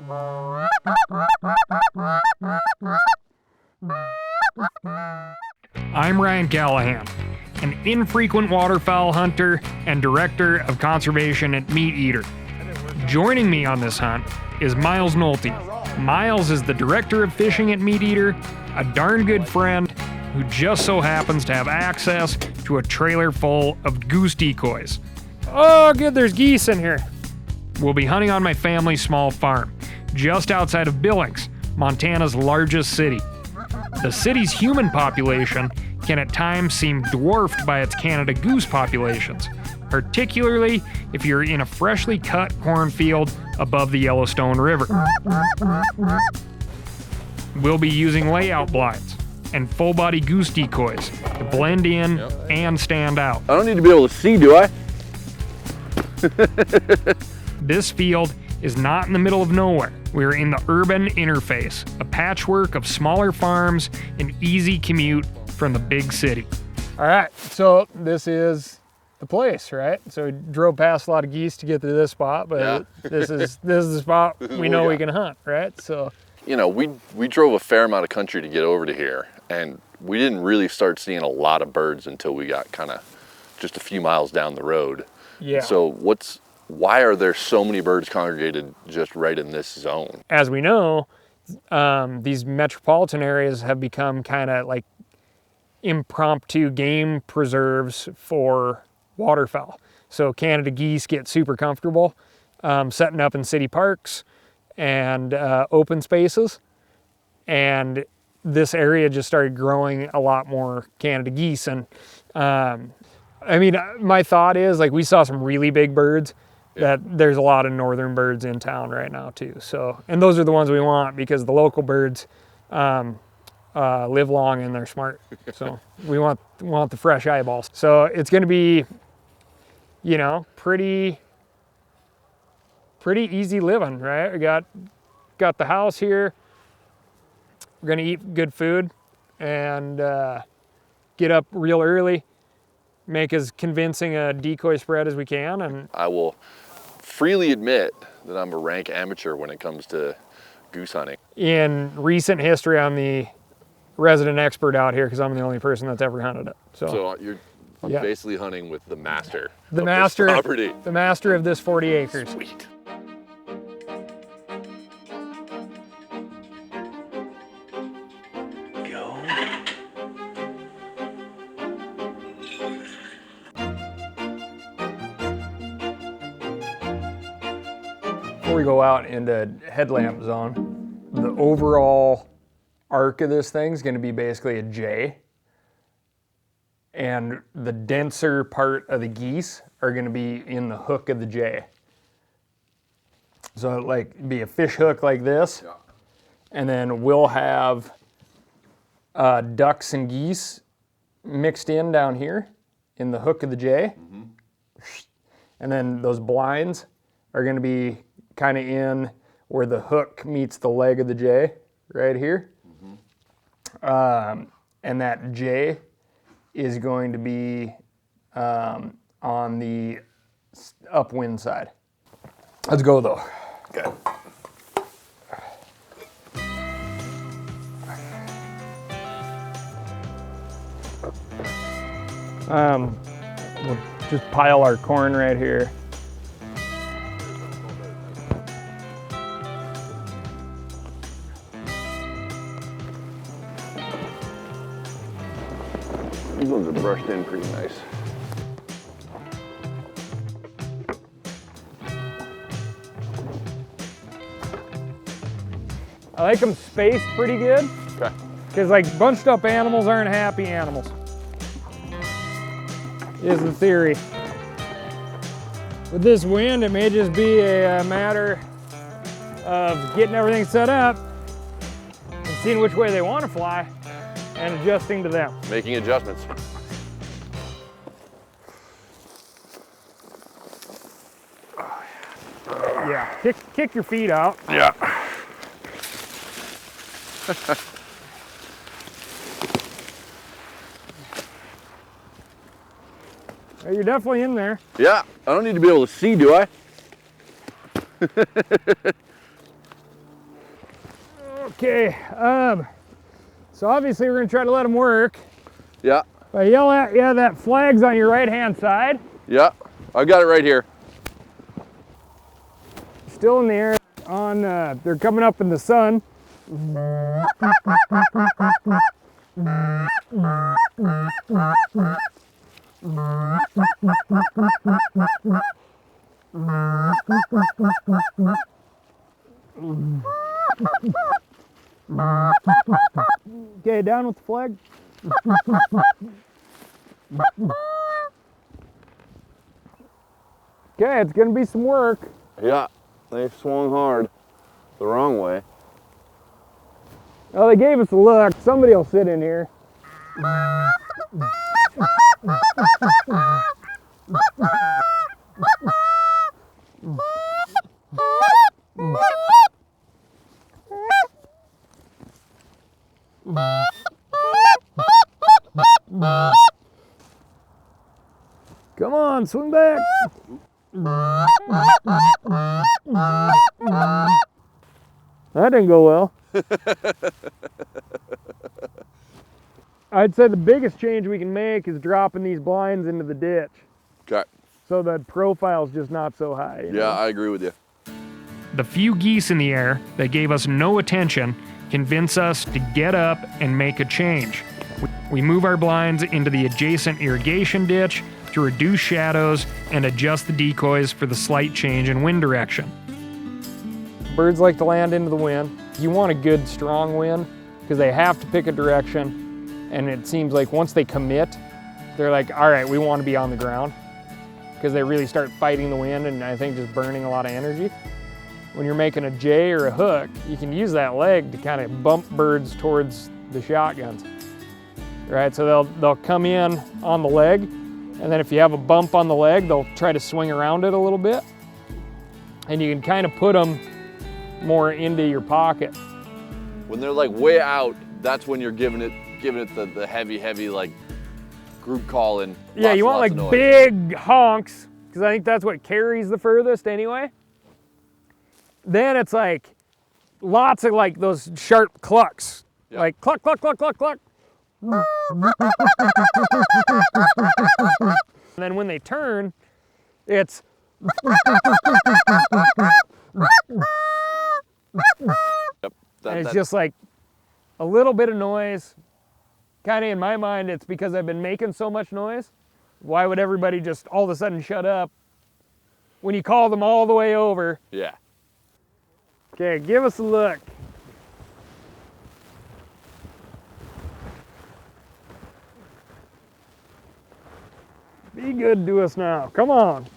I'm Ryan Callaghan, an infrequent waterfowl hunter and director of conservation at MeatEater. Joining me on this hunt is Miles Nolte. Miles is the director of fishing at MeatEater, a darn good friend who just so happens to have access to a trailer full of goose decoys. Oh, good, there's geese in here. We'll be hunting on my family's small farm, just outside of Billings, Montana's largest city. The city's human population can at times seem dwarfed by its Canada goose populations, particularly if you're in a freshly cut cornfield above the Yellowstone River. We'll be using layout blinds and full-body goose decoys to blend in and stand out. I don't need to be able to see, do I? This field is not in the middle of nowhere. We're in the urban interface, a patchwork of smaller farms, an easy commute from the big city. All right, so this is the place, right? So we drove past a lot of geese to get to this spot, but this is the spot we know we can hunt, right? So, you know, we drove a fair amount of country to get over to here, and we didn't really start seeing a lot of birds until we got kind of just a few miles down the road. Yeah. So why are there so many birds congregated just right in this zone? as we know, these metropolitan areas have become kind of like impromptu game preserves for waterfowl. So Canada geese get super comfortable setting up in city parks and open spaces. And this area just started growing a lot more Canada geese. And I mean, my thought is, like, we saw some really big birds, that there's a lot of northern birds in town right now too. So, and those are the ones we want because the local birds live long and they're smart. So we want the fresh eyeballs. So it's going to be, you know, pretty easy living, right? We got the house here. We're going to eat good food and get up real early, make as convincing a decoy spread as we can. And I will freely admit that I'm a rank amateur when it comes to goose hunting. in recent history, I'm the resident expert out here because I'm the only person that's ever hunted it. So you're basically hunting with the master the of master, this property. the master of this 40 acres. Sweet. Before we go out into headlamp zone, the overall arc of this thing is going to be basically a J, and the denser part of the geese are going to be in the hook of the J. So like be a fish hook like this, and then we'll have ducks and geese mixed in down here in the hook of the J, and then those blinds are going to be kind of in where the hook meets the leg of the J, right here. And that J is going to be on the upwind side. Let's go though. Okay. We'll just pile our corn right here. These ones are brushed in pretty nice. I like them spaced pretty good. Okay. Because like bunched up animals aren't happy animals. Is the theory. With this wind, it may just be a matter of getting everything set up and seeing which way they want to fly and adjusting to them. Making adjustments. Yeah, kick your feet out. Yeah. You're definitely in there. Yeah, I don't need to be able to see, do I? Okay, so obviously we're gonna try to let them work. Yeah. If I yell at you, that flag's on your right-hand side. Yeah. I've got it right here. Still in the air on, they're coming up in the sun. Okay, down with the flag. Okay, it's gonna be some work. Yeah. They swung hard the wrong way. Oh, they gave us a look. Somebody will sit in here. Come on, swing back. That didn't go well. I'd say the biggest change we can make is dropping these blinds into the ditch. Okay. So the profile's just not so high. Yeah, I agree with you. The few geese in the air that gave us no attention convince us to get up and make a change. We move our blinds into the adjacent irrigation ditch to reduce shadows and adjust the decoys for the slight change in wind direction. Birds like to land into the wind. You want a good strong wind because they have to pick a direction, and it seems like once they commit, they're like, all right, we want to be on the ground, because they really start fighting the wind and I think just burning a lot of energy. When you're making a jay or a hook, you can use that leg to kind of bump birds towards the shotguns. Right, so they'll come in on the leg, and then if you have a bump on the leg, they'll try to swing around it a little bit, and you can kind of put them more into your pocket. When they're like way out, that's when you're giving it the heavy like group calling. Yeah, you want like big honks, because I think that's what carries the furthest anyway. Then it's like lots of like those sharp clucks, yeah. Like cluck, cluck, cluck, cluck, cluck. And then when they turn, it's Yep. and it's just like a little bit of noise. Kind of in my mind, it's because I've been making so much noise. Why would everybody just all of a sudden shut up when you call them all the way over? Yeah. Okay, give us a look. Be good to us now. Come on.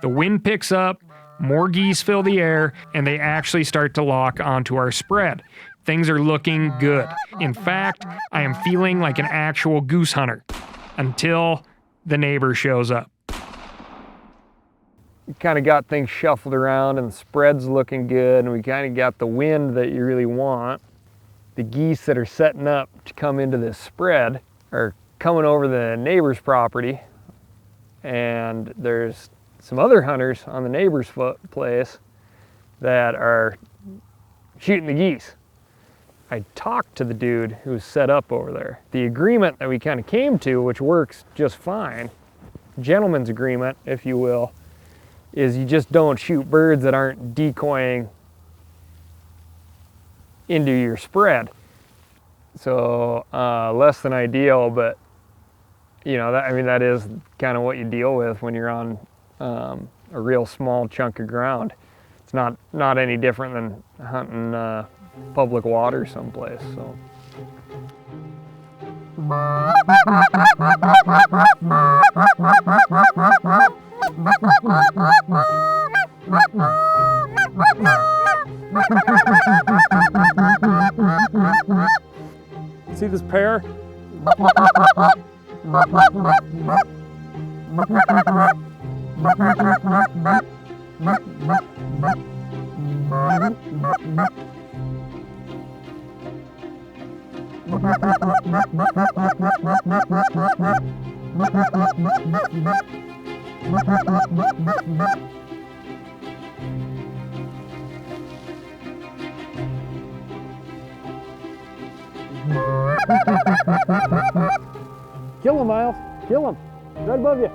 The wind picks up, more geese fill the air, and they actually start to lock onto our spread. Things are looking good. In fact, I am feeling like an actual goose hunter until the neighbor shows up. You kind of got things shuffled around and the spread's looking good, and we kind of got the wind that you really want. The geese that are setting up to come into this spread are coming over the neighbor's property, and there's some other hunters on the neighbor's place that are shooting the geese. I talked to the dude who's set up over there. The agreement that we kind of came to, which works just fine, gentleman's agreement, if you will, is you just don't shoot birds that aren't decoying into your spread. So less than ideal, but you know, that is kind of what you deal with when you're on a real small chunk of ground. It's not any different than hunting public water someplace. So. See this pair? Kill him, Miles. Kill him. Right above you.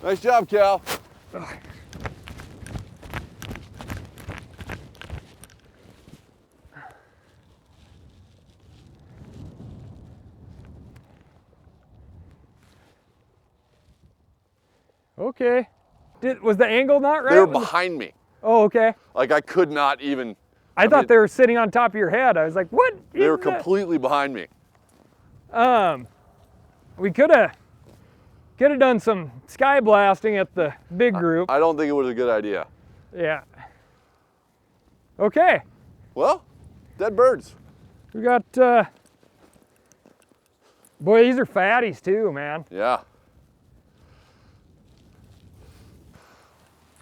Nice job, Cal. Okay. Was the angle not right? They were behind me. Oh, okay. Like I could not even. I thought they were sitting on top of your head. I was like, what? They were completely behind me. We could have done some sky blasting at the big group. I don't think it was a good idea. Yeah. Okay. Well, dead birds. We got, boy, these are fatties too, man. Yeah.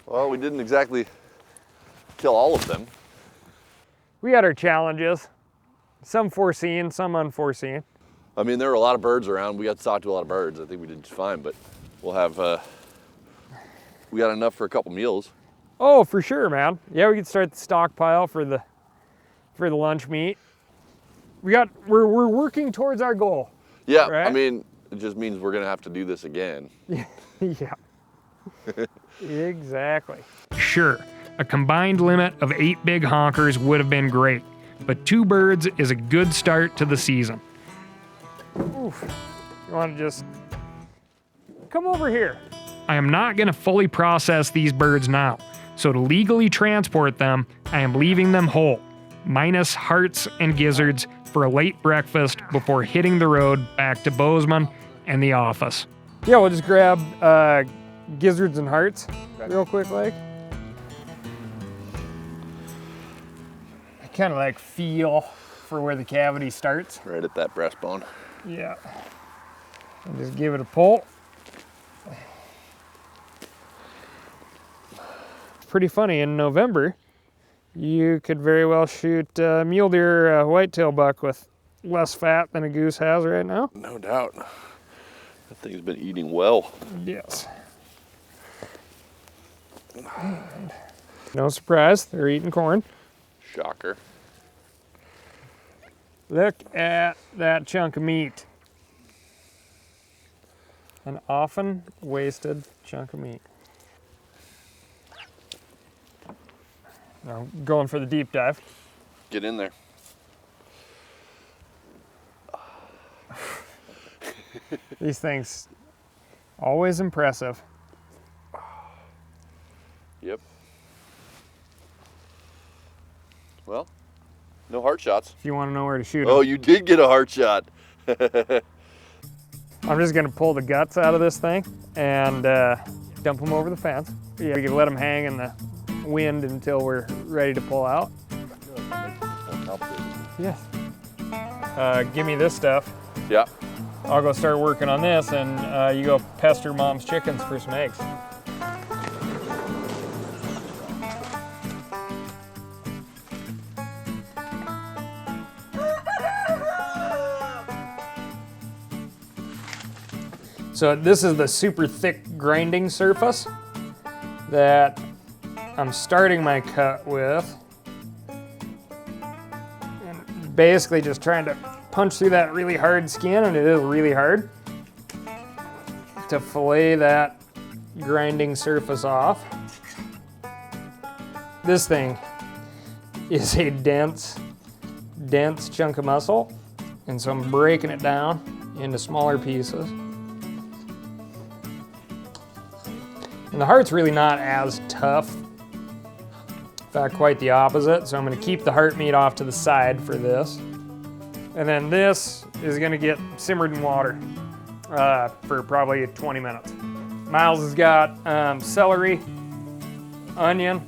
Well, we didn't exactly kill all of them. We had our challenges. Some foreseen, some unforeseen. I mean, there were a lot of birds around. We got to talk to a lot of birds. I think we did just fine, but we'll have, we got enough for a couple meals. Oh, for sure, man. Yeah, we could start the stockpile for the lunch meat. We're working towards our goal. Yeah, right? I mean, it just means we're gonna have to do this again. Yeah. Exactly. Sure, a combined limit of 8 big honkers would have been great, but 2 birds is a good start to the season. Oof. You want to just come over here? I am not going to fully process these birds now, so to legally transport them, I am leaving them whole, minus hearts and gizzards for a late breakfast before hitting the road back to Bozeman and the office. Yeah, we'll just grab gizzards and hearts real quick, like. I kind of like feel for where the cavity starts. Right at that breastbone. Yeah. And just give it a pull. It's pretty funny, in November, you could very well shoot a mule deer whitetail buck with less fat than a goose has right now. No doubt. That thing's been eating well. Yes. And no surprise, they're eating corn. Shocker. Look at that chunk of meat. An often wasted chunk of meat. Now, going for the deep dive. Get in there. These things, always impressive. Yep. Well, no heart shots. If you want to know where to shoot Oh, them. you did get a heart shot. I'm just going to pull the guts out of this thing and dump them over the fence. Yeah, we can let them hang in the wind until we're ready to pull out. Yes. Give me this stuff. Yeah. I'll go start working on this, and you go pester mom's chickens for some eggs. So this is the super thick grinding surface that I'm starting my cut with. And basically just trying to punch through that really hard skin, and it is really hard, to fillet that grinding surface off. This thing is a dense chunk of muscle, and so I'm breaking it down into smaller pieces. And the heart's really not as tough. In fact, quite the opposite. So I'm gonna keep the heart meat off to the side for this. And then this is gonna get simmered in water for probably 20 minutes. Miles has got celery, onion,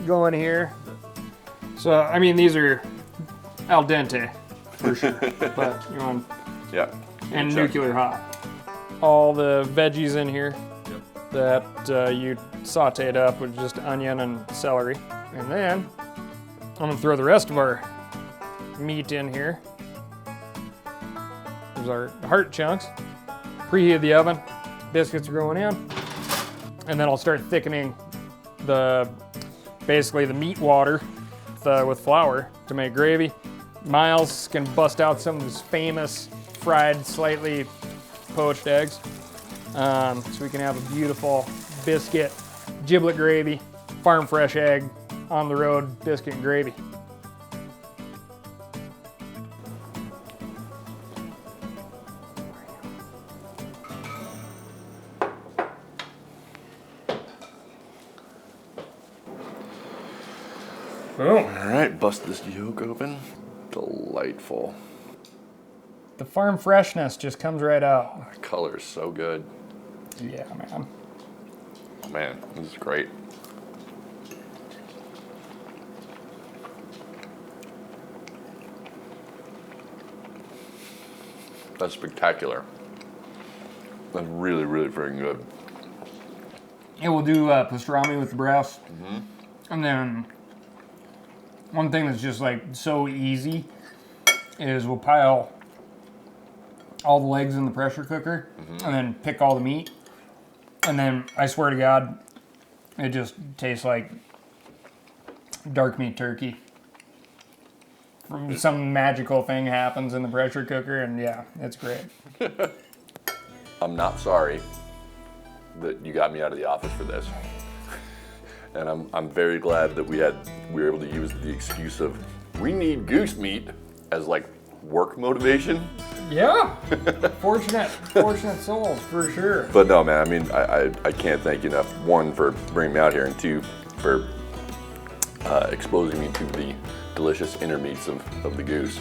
going here. So, I mean, these are al dente for sure, but you want Yeah. and nuclear hot. All the veggies in here that you sauteed up with just onion and celery. And then I'm gonna throw the rest of our meat in here. There's our heart chunks. Preheated the oven, biscuits are going in. And then I'll start thickening basically the meat water with flour to make gravy. Miles can bust out some of his famous fried, slightly poached eggs. So we can have a beautiful biscuit, giblet gravy, farm fresh egg, on the road biscuit and gravy. Boom. All right, bust this yolk open. Delightful. The farm freshness just comes right out. The color is so good. Yeah, man. Man, this is great. That's spectacular. That's really, really freaking good. Yeah, we'll do pastrami with the breast. And then one thing that's just like so easy is we'll pile all the legs in the pressure cooker and then pick all the meat. And then I swear to God, it just tastes like dark meat turkey. Some magical thing happens in the pressure cooker, and yeah, it's great. I'm not sorry that you got me out of the office for this. And I'm very glad that we were able to use the excuse of we need goose meat as like work motivation. Yeah, fortunate souls for sure. But no, man, I mean, I can't thank you enough. One, for bringing me out here, and two, for exposing me to the delicious inner meats of the goose.